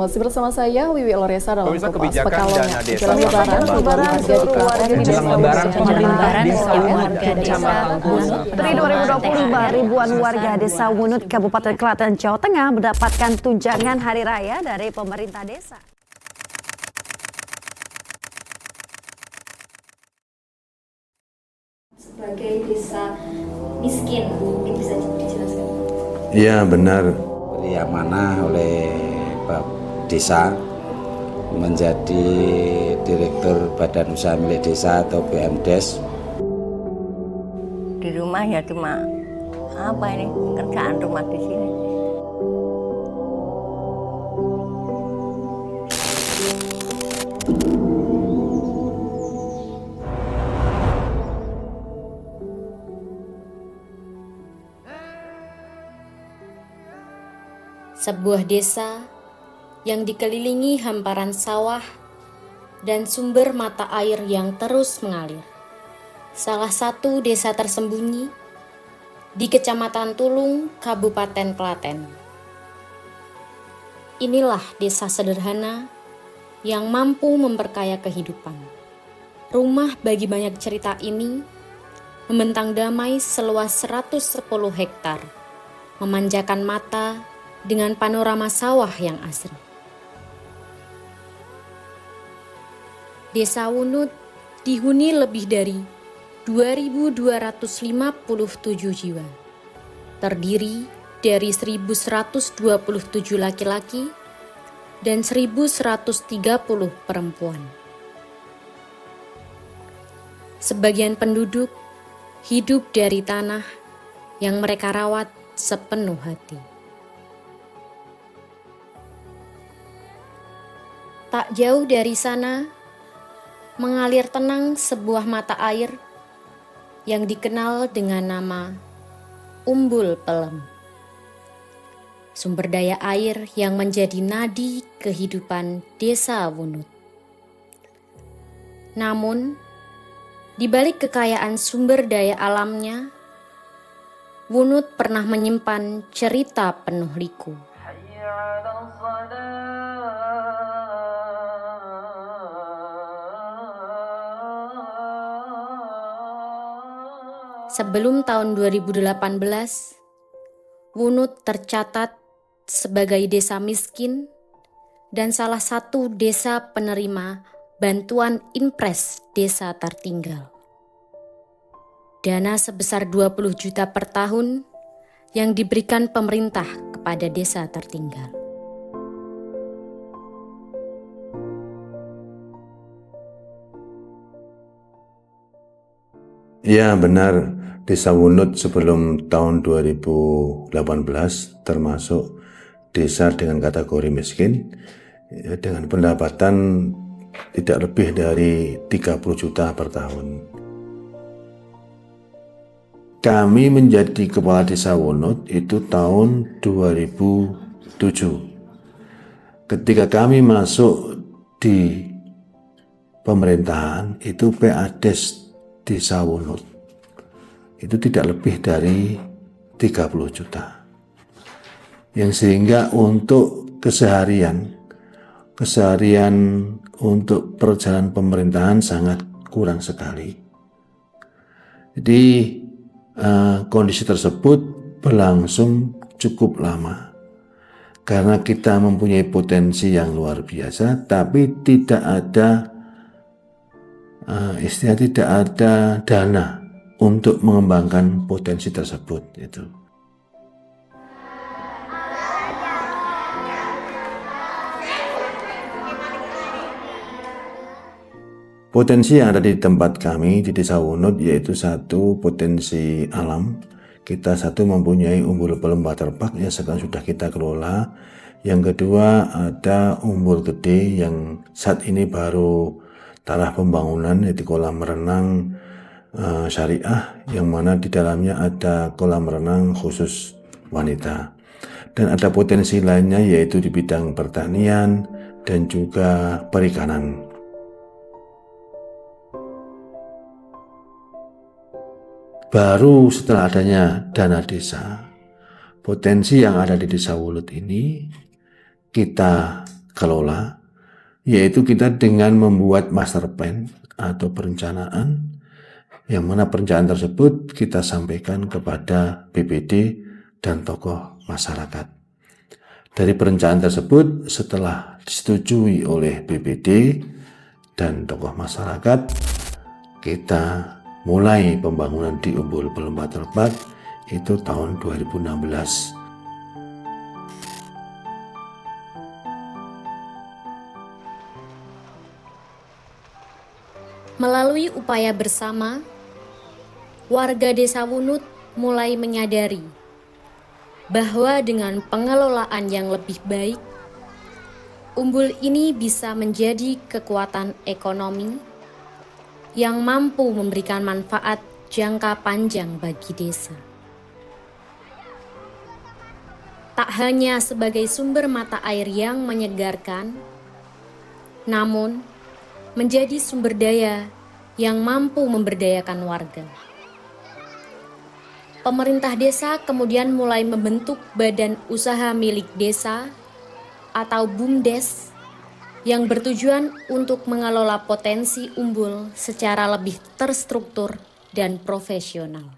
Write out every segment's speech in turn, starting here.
Masih bersama saya Wiwi Loresa dalam Pemirsa, Kupas kebijakan Pekalongan. dana desa Jelang Lebaran, Lebaran seluruh warga di desa Lebaran pemerintah desa Wunut Kecamatan Wunut. Tri 2025 ribuan warga desa Wunut Kabupaten Klaten Jawa Tengah mendapatkan tunjangan hari raya dari pemerintah desa. Sebagai desa miskin, mungkin bisa dijelaskan? Iya benar. Beri amanah oleh Bapak Desa menjadi Direktur Badan Usaha Milik Desa atau BUMDes. Di rumah ya cuma apa ini kerjaan rumah di sini. Sebuah desa yang dikelilingi hamparan sawah dan sumber mata air yang terus mengalir. Salah satu desa tersembunyi di Kecamatan Tulung, Kabupaten Klaten. Inilah desa sederhana yang mampu memperkaya kehidupan. Rumah bagi banyak cerita ini membentang damai seluas 110 hektar, memanjakan mata dengan panorama sawah yang asri. Desa Wunut dihuni lebih dari 2.257 jiwa, terdiri dari 1.127 laki-laki dan 1.130 perempuan. Sebagian penduduk hidup dari tanah yang mereka rawat sepenuh hati. Tak jauh dari sana, mengalir tenang sebuah mata air yang dikenal dengan nama Umbul Pelem. Sumber daya air yang menjadi nadi kehidupan desa Wunut. Namun, di balik kekayaan sumber daya alamnya, Wunut pernah menyimpan cerita penuh liku. Sebelum tahun 2018, Wunut tercatat sebagai desa miskin dan salah satu desa penerima bantuan Impres Desa Tertinggal. Dana sebesar 20 juta per tahun yang diberikan pemerintah kepada desa tertinggal. Iya benar, Desa Wunut sebelum tahun 2018 termasuk desa dengan kategori miskin, dengan pendapatan tidak lebih dari 30 juta per tahun. Kami menjadi kepala desa Wunut itu tahun 2007. Ketika kami masuk di pemerintahan itu PADes Desa Wunut itu tidak lebih dari 30 juta, yang sehingga untuk keseharian untuk perjalanan pemerintahan sangat kurang sekali. Jadi kondisi tersebut berlangsung cukup lama karena kita mempunyai potensi yang luar biasa, tapi tidak ada tidak ada dana untuk mengembangkan potensi tersebut itu. Potensi yang ada di tempat kami di Desa Wunut yaitu satu, potensi alam. Kita satu mempunyai Umbul Pelem Waterpark yang sekarang sudah kita kelola. Yang kedua ada Umbul Gede yang saat ini baru taraf pembangunan, yaitu kolam renang syariah yang mana di dalamnya ada kolam renang khusus wanita. Dan ada potensi lainnya yaitu di bidang pertanian dan juga perikanan. Baru setelah adanya dana desa, potensi yang ada di Desa Wunut ini kita kelola, yaitu kita dengan membuat master plan atau perencanaan, yang mana perencanaan tersebut kita sampaikan kepada BPD dan tokoh masyarakat. Dari perencanaan tersebut, setelah disetujui oleh BPD dan tokoh masyarakat, kita mulai pembangunan di Umbul Pelem Waterpark itu tahun 2016. Melalui upaya bersama, warga Desa Wunut mulai menyadari bahwa dengan pengelolaan yang lebih baik, umbul ini bisa menjadi kekuatan ekonomi yang mampu memberikan manfaat jangka panjang bagi desa. Tak hanya sebagai sumber mata air yang menyegarkan, namun menjadi sumber daya yang mampu memberdayakan warga. Pemerintah desa kemudian mulai membentuk badan usaha milik desa atau BUMDes yang bertujuan untuk mengelola potensi umbul secara lebih terstruktur dan profesional.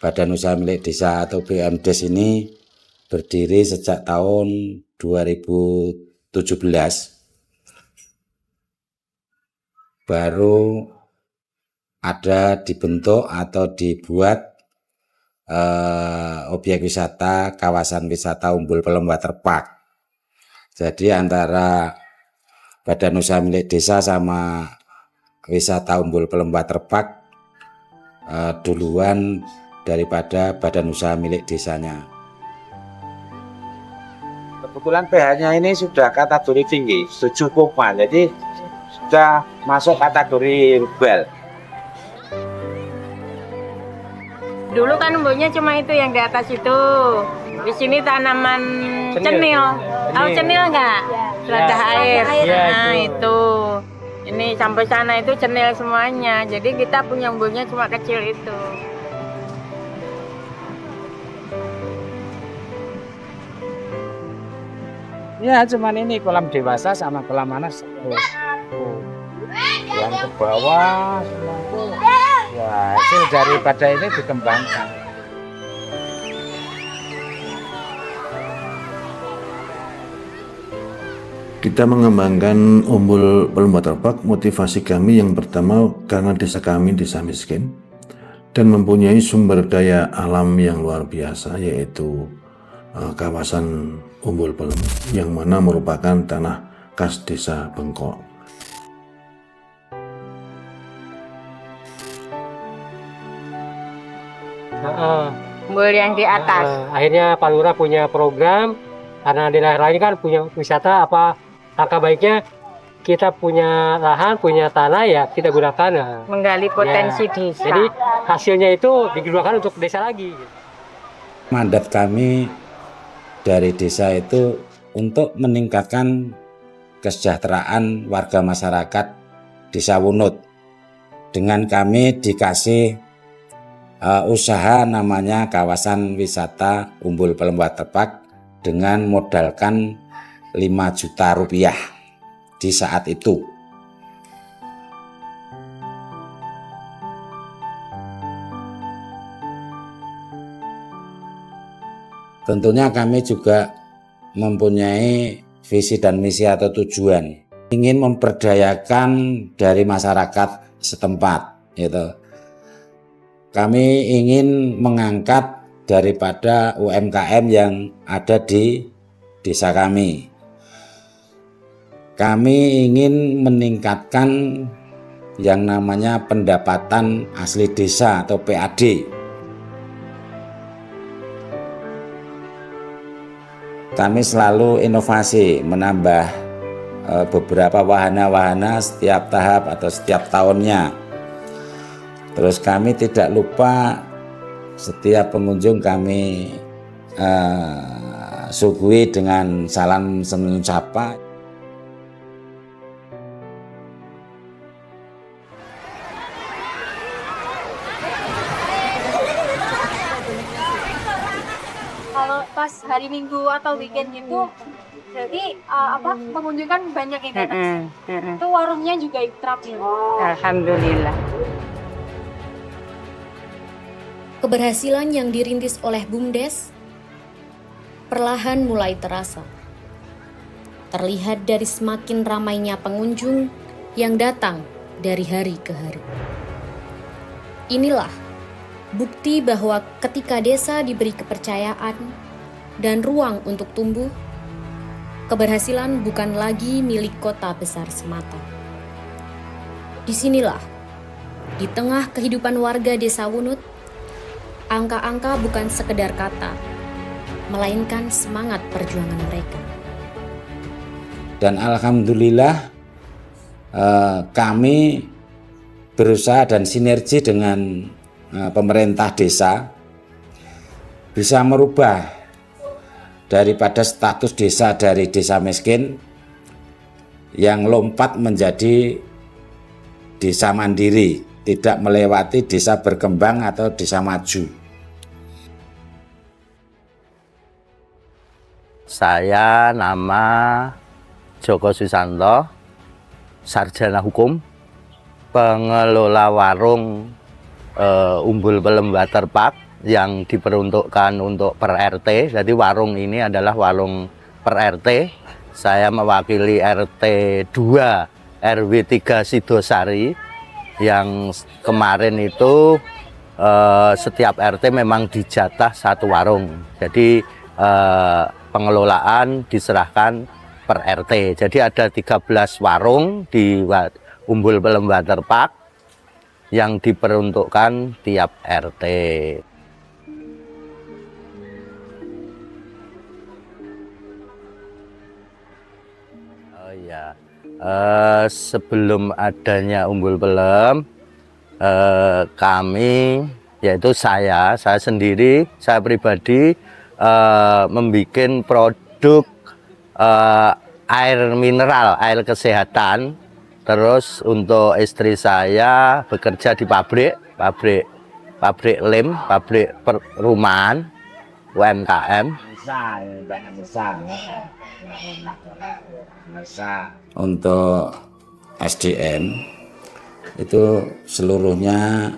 Badan Usaha Milik Desa atau BUMDes ini berdiri sejak tahun 2017. Baru ada dibentuk atau dibuat objek wisata kawasan wisata Umbul Pelem Waterpark. Jadi antara Badan Usaha Milik Desa sama wisata Umbul Pelem Waterpark duluan daripada Badan Usaha Milik Desanya. Kebetulan pH-nya ini sudah kategori tinggi, 7,5, jadi sudah masuk kategori rubel. Dulu kan umbulnya cuma itu yang di atas itu. Di sini tanaman cenil. Tahu cenil nggak? Selada air. Nah itu. Ini sampai sana itu cenil semuanya. Jadi kita punya umbulnya cuma kecil itu. Ya cuman ini kolam dewasa sama kolam manas. Yang ke bawah semua itu ya hasil daripada ini dikembangkan. Kita mengembangkan Umbul Pelem Waterpark, motivasi kami yang pertama karena desa kami desa miskin dan mempunyai sumber daya alam yang luar biasa, yaitu kawasan Umbul Pelem yang mana merupakan tanah khas desa Bengkok. Umbul yang di atas. Akhirnya Pak Lurah punya program, karena di daerah lain kan punya wisata, apa langkah baiknya kita punya lahan, punya tanah ya kita gunakan. Menggali potensi desa. Jadi hasilnya itu digunakan untuk desa lagi. Mandat kami dari desa itu untuk meningkatkan kesejahteraan warga masyarakat Desa Wunut. Dengan kami dikasih usaha namanya kawasan wisata Umbul Pelem Waterpark dengan modalkan 5 juta rupiah di saat itu. Tentunya kami juga mempunyai visi dan misi atau tujuan ingin memberdayakan dari masyarakat setempat, gitu. Kami ingin mengangkat daripada UMKM yang ada di desa kami. Kami ingin meningkatkan yang namanya pendapatan asli desa atau PAD. Kami selalu inovasi, menambah beberapa wahana-wahana setiap tahap atau setiap tahunnya. Terus kami tidak lupa setiap pengunjung kami suguhi dengan salam senyum sapa. kalau pas hari Minggu atau weekend gitu, jadi pengunjung kan banyak yang datang. Itu warungnya juga ramai. Alhamdulillah. Keberhasilan yang dirintis oleh BUMDes perlahan mulai terasa. Terlihat dari semakin ramainya pengunjung yang datang dari hari ke hari. Inilah bukti bahwa ketika desa diberi kepercayaan dan ruang untuk tumbuh, keberhasilan bukan lagi milik kota besar semata. Disinilah, di tengah kehidupan warga desa Wunut, angka-angka bukan sekedar kata, melainkan semangat perjuangan mereka. Dan alhamdulillah kami berusaha dan sinergi dengan pemerintah desa bisa merubah daripada status desa dari desa miskin yang lompat menjadi desa mandiri, tidak melewati desa berkembang atau desa maju. Saya nama Joko Susanto, sarjana hukum, pengelola warung Umbul Pelem Waterpark yang diperuntukkan untuk per RT. Jadi warung ini adalah warung per RT. Saya mewakili RT 2 RW 3 Sidosari yang kemarin itu setiap RT memang dijatah satu warung. Jadi pengelolaan diserahkan per RT. Jadi ada 13 warung di Umbul Pelem Waterpark yang diperuntukkan tiap RT. Oh ya, sebelum adanya Umbul Pelem, kami, yaitu saya sendiri, saya pribadi membuat produk air mineral, air kesehatan. Terus untuk istri saya bekerja di pabrik lem, pabrik perumahan, UMKM. Untuk SDM itu seluruhnya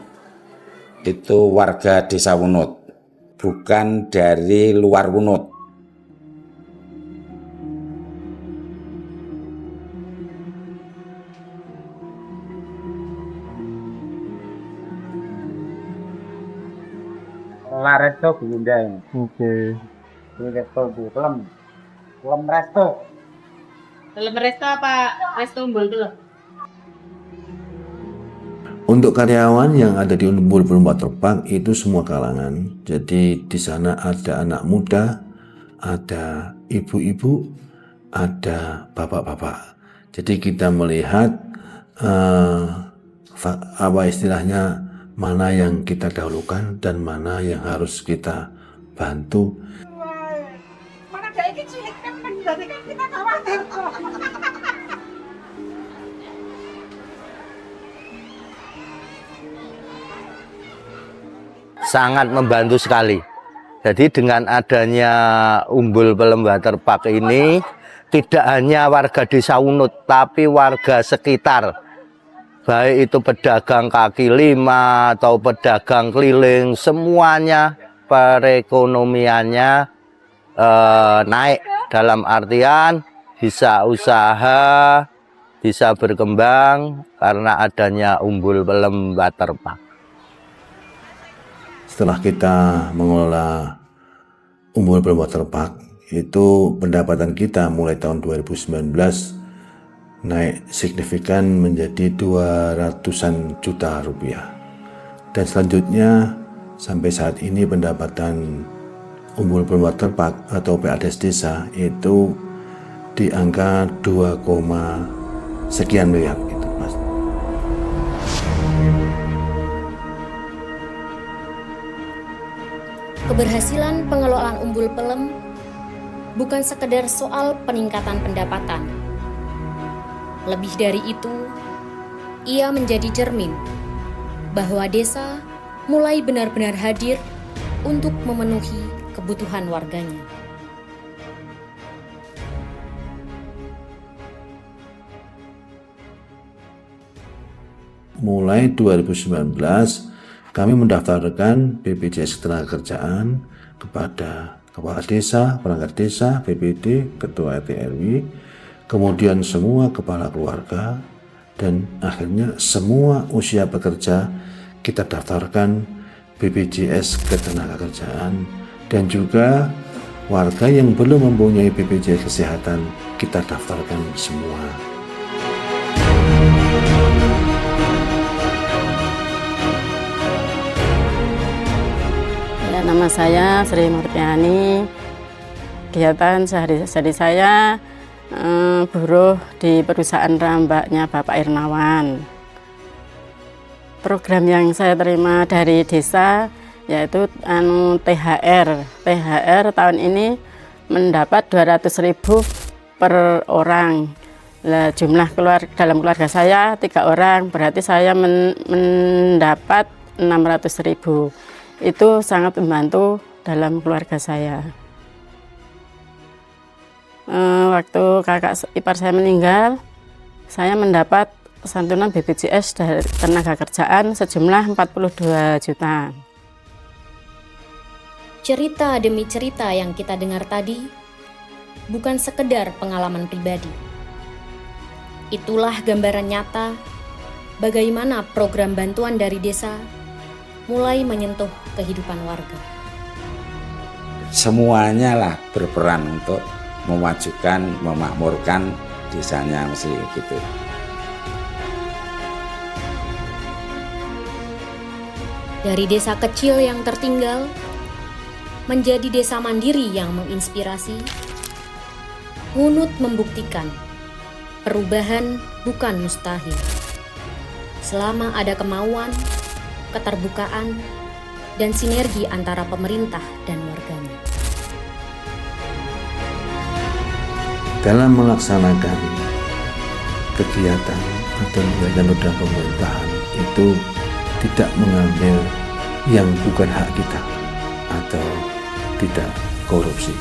itu warga desa Wunut, bukan dari luar Wunut. Resto Bunda. Oke. Resto Pelem. Pelem Resto. Pelem Resto apa Resto Umbul dulu? Untuk karyawan yang ada di Umbul Pelem Waterpark itu semua kalangan. Jadi di sana ada anak muda, ada ibu-ibu, ada bapak-bapak. Jadi kita melihat apa istilahnya, mana yang kita dahulukan dan mana yang harus kita bantu. Sangat membantu sekali. Jadi dengan adanya Umbul Pelem Waterpark ini, tidak hanya warga desa Wunut, tapi warga sekitar, baik itu pedagang kaki lima atau pedagang keliling, semuanya perekonomiannya naik, dalam artian bisa usaha, bisa berkembang karena adanya Umbul Pelem Waterpark. Setelah kita mengelola Umbul Pelem Waterpark, itu pendapatan kita mulai tahun 2019 naik signifikan menjadi 200-an juta rupiah. Dan selanjutnya sampai saat ini pendapatan Umbul Pelem Waterpark atau PADES desa itu di angka 2, sekian miliar itu, Mas. Keberhasilan pengelolaan Umbul Pelem bukan sekedar soal peningkatan pendapatan. Lebih dari itu, ia menjadi cermin bahwa desa mulai benar-benar hadir untuk memenuhi kebutuhan kebutuhan warganya. Mulai 2019 kami mendaftarkan BPJS Ketenagakerjaan kepada kepala desa, perangkat desa, BPD, ketua RT RW, kemudian semua kepala keluarga, dan akhirnya semua usia bekerja kita daftarkan BPJS Ketenagakerjaan, dan juga warga yang belum mempunyai BPJS Kesehatan kita daftarkan semua. Nama saya Sri Murtiani. Kegiatan sehari-hari saya buruh di perusahaan rambaknya Bapak Irnawan. Program yang saya terima dari desa yaitu THR. THR tahun ini mendapat 200.000 per orang. Nah, jumlah dalam keluarga saya 3 orang, berarti saya mendapat 600.000. Itu sangat membantu dalam keluarga saya. Waktu kakak ipar saya meninggal, saya mendapat santunan BPJS dari Ketenagakerjaan sejumlah 42 juta. Cerita demi cerita yang kita dengar tadi bukan sekedar pengalaman pribadi. Itulah gambaran nyata bagaimana program bantuan dari desa mulai menyentuh kehidupan warga. Semuanya lah berperan untuk memajukan, memakmurkan desanya, mesti gitu. Dari desa kecil yang tertinggal menjadi desa mandiri yang menginspirasi, Ngunut membuktikan perubahan bukan mustahil. Selama ada kemauan, keterbukaan, dan sinergi antara pemerintah dan warganya. Dalam melaksanakan kegiatan atau kegiatan roda pemerintahan itu tidak mengambil yang bukan hak kita atau tidak korupsi.